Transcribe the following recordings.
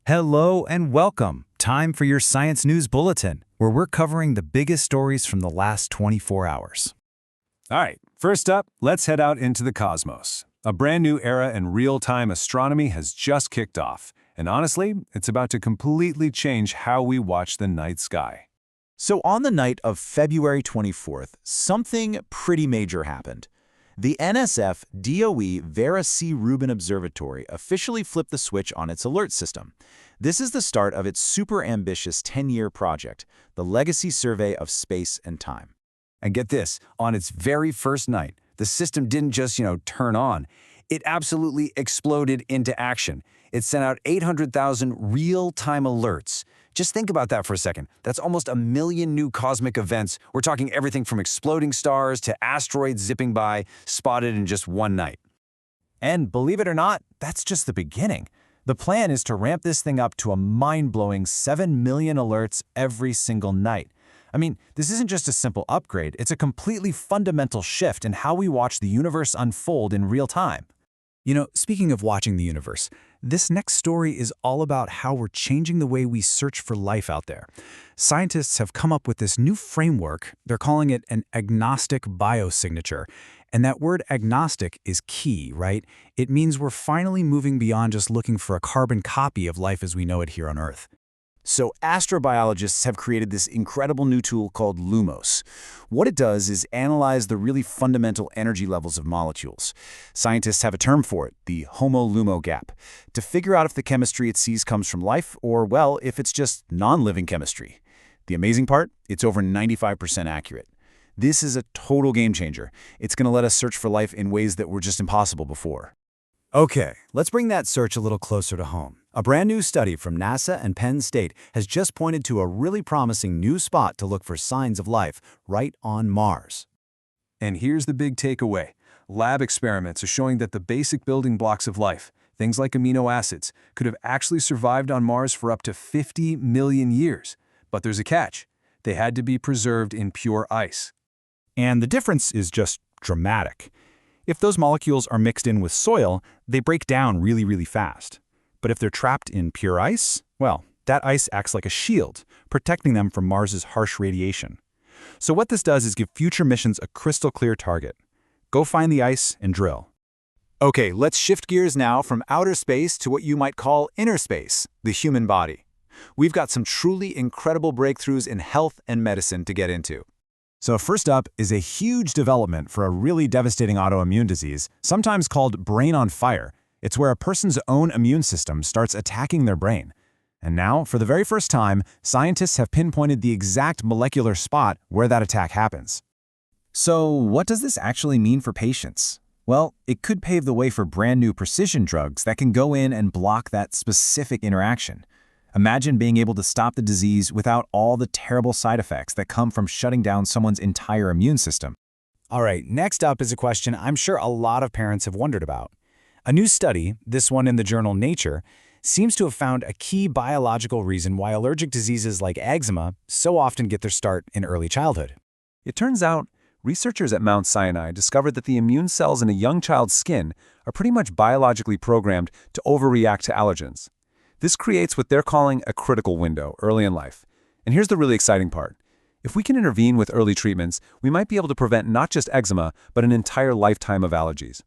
Hello and welcome. Time for your Science News Bulletin, where we're covering the biggest stories from the last 24 hours. All right, first up, let's head out into the cosmos. A brand new era in real-time astronomy has just kicked off, and honestly, it's about to completely change how we watch the night sky. So on the night of February 24th, something pretty major happened. The NSF DOE Vera C Rubin Observatory officially flipped the switch on its alert system. This is the start of its super ambitious 10-year project, the Legacy Survey of Space and Time. And get this, on its very first night, the system didn't just, turn on. It absolutely exploded into action. It sent out 800,000 real-time alerts. Just think about that for a second. That's almost 1 million new cosmic events. We're talking everything from exploding stars to asteroids zipping by, spotted in just one night. And believe it or not, that's just the beginning. The plan is to ramp this thing up to a mind-blowing 7 million alerts every single night. I mean, this isn't just a simple upgrade, it's a completely fundamental shift in how we watch the universe unfold in real time. Speaking of watching the universe, this next story is all about how we're changing the way we search for life out there. Scientists have come up with this new framework. They're calling it an agnostic biosignature. And that word agnostic is key, right? It means we're finally moving beyond just looking for a carbon copy of life as we know it here on Earth. So astrobiologists have created this incredible new tool called LUMOS. What it does is analyze the really fundamental energy levels of molecules. Scientists have a term for it, the HOMO-LUMO gap, to figure out if the chemistry it sees comes from life or, well, if it's just non-living chemistry. The amazing part? It's over 95% accurate. This is a total game changer. It's going to let us search for life in ways that were just impossible before. Okay, let's bring that search a little closer to home. A brand new study from NASA and Penn State has just pointed to a really promising new spot to look for signs of life right on Mars. And here's the big takeaway. Lab experiments are showing that the basic building blocks of life, things like amino acids, could have actually survived on Mars for up to 50 million years. But there's a catch. They had to be preserved in pure ice. And the difference is just dramatic. If those molecules are mixed in with soil, they break down really, really fast. But if they're trapped in pure ice, well, that ice acts like a shield, protecting them from Mars's harsh radiation. So what this does is give future missions a crystal clear target. Go find the ice and drill. Okay, let's shift gears now from outer space to what you might call inner space, the human body. We've got some truly incredible breakthroughs in health and medicine to get into. So first up is a huge development for a really devastating autoimmune disease, sometimes called brain on fire. It's where a person's own immune system starts attacking their brain. And now, for the very first time, scientists have pinpointed the exact molecular spot where that attack happens. So what does this actually mean for patients? Well, it could pave the way for brand new precision drugs that can go in and block that specific interaction. Imagine being able to stop the disease without all the terrible side effects that come from shutting down someone's entire immune system. All right, next up is a question I'm sure a lot of parents have wondered about. A new study, this one in the journal Nature, seems to have found a key biological reason why allergic diseases like eczema so often get their start in early childhood. It turns out, researchers at Mount Sinai discovered that the immune cells in a young child's skin are pretty much biologically programmed to overreact to allergens. This creates what they're calling a critical window early in life. And here's the really exciting part. If we can intervene with early treatments, we might be able to prevent not just eczema, but an entire lifetime of allergies.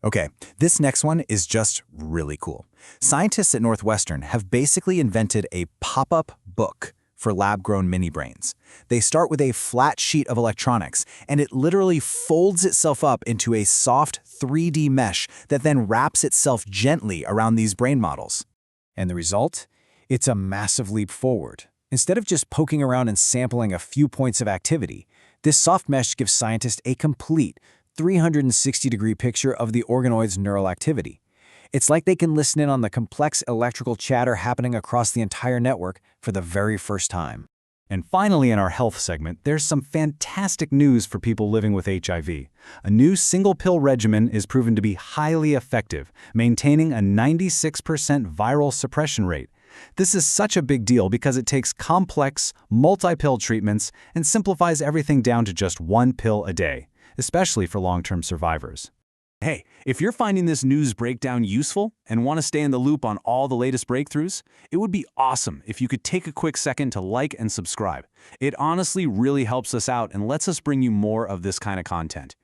Okay, this next one is just really cool. Scientists at Northwestern have basically invented a pop-up book for lab-grown mini-brains. They start with a flat sheet of electronics, and it literally folds itself up into a soft 3D mesh that then wraps itself gently around these brain models. And the result? It's a massive leap forward. Instead of just poking around and sampling a few points of activity, this soft mesh gives scientists a complete 360-degree picture of the organoid's neural activity. It's like they can listen in on the complex electrical chatter happening across the entire network for the very first time. And finally, in our health segment, there's some fantastic news for people living with HIV. A new single-pill regimen is proven to be highly effective, maintaining a 96% viral suppression rate. This is such a big deal because it takes complex, multi-pill treatments and simplifies everything down to just one pill a day, especially for long-term survivors. Hey, if you're finding this news breakdown useful and want to stay in the loop on all the latest breakthroughs, it would be awesome if you could take a quick second to like and subscribe. It honestly really helps us out and lets us bring you more of this kind of content.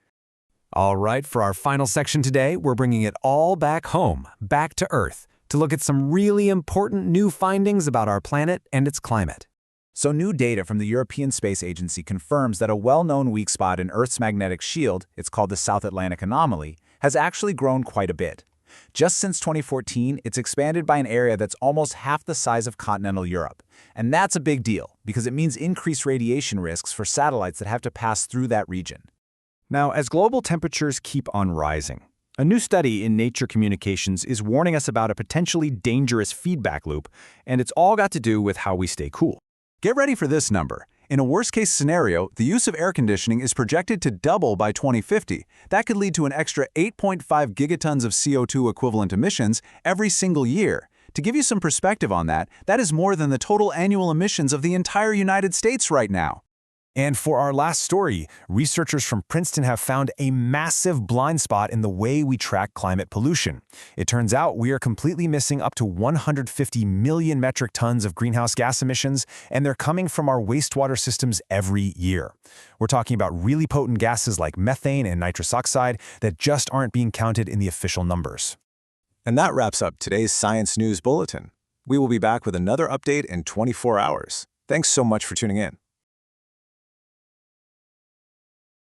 All right, for our final section today, we're bringing it all back home, back to Earth, to look at some really important new findings about our planet and its climate. So new data from the European Space Agency confirms that a well-known weak spot in Earth's magnetic shield, it's called the South Atlantic Anomaly, has actually grown quite a bit. Just since 2014, it's expanded by an area that's almost half the size of continental Europe. And that's a big deal, because it means increased radiation risks for satellites that have to pass through that region. Now, as global temperatures keep on rising, a new study in Nature Communications is warning us about a potentially dangerous feedback loop, and it's all got to do with how we stay cool. Get ready for this number. In a worst-case scenario, the use of air conditioning is projected to double by 2050. That could lead to an extra 8.5 gigatons of CO2 equivalent emissions every single year. To give you some perspective on that, that is more than the total annual emissions of the entire United States right now. And for our last story, researchers from Princeton have found a massive blind spot in the way we track climate pollution. It turns out we are completely missing up to 150 million metric tons of greenhouse gas emissions, and they're coming from our wastewater systems every year. We're talking about really potent gases like methane and nitrous oxide that just aren't being counted in the official numbers. And that wraps up today's Science News Bulletin. We will be back with another update in 24 hours. Thanks so much for tuning in.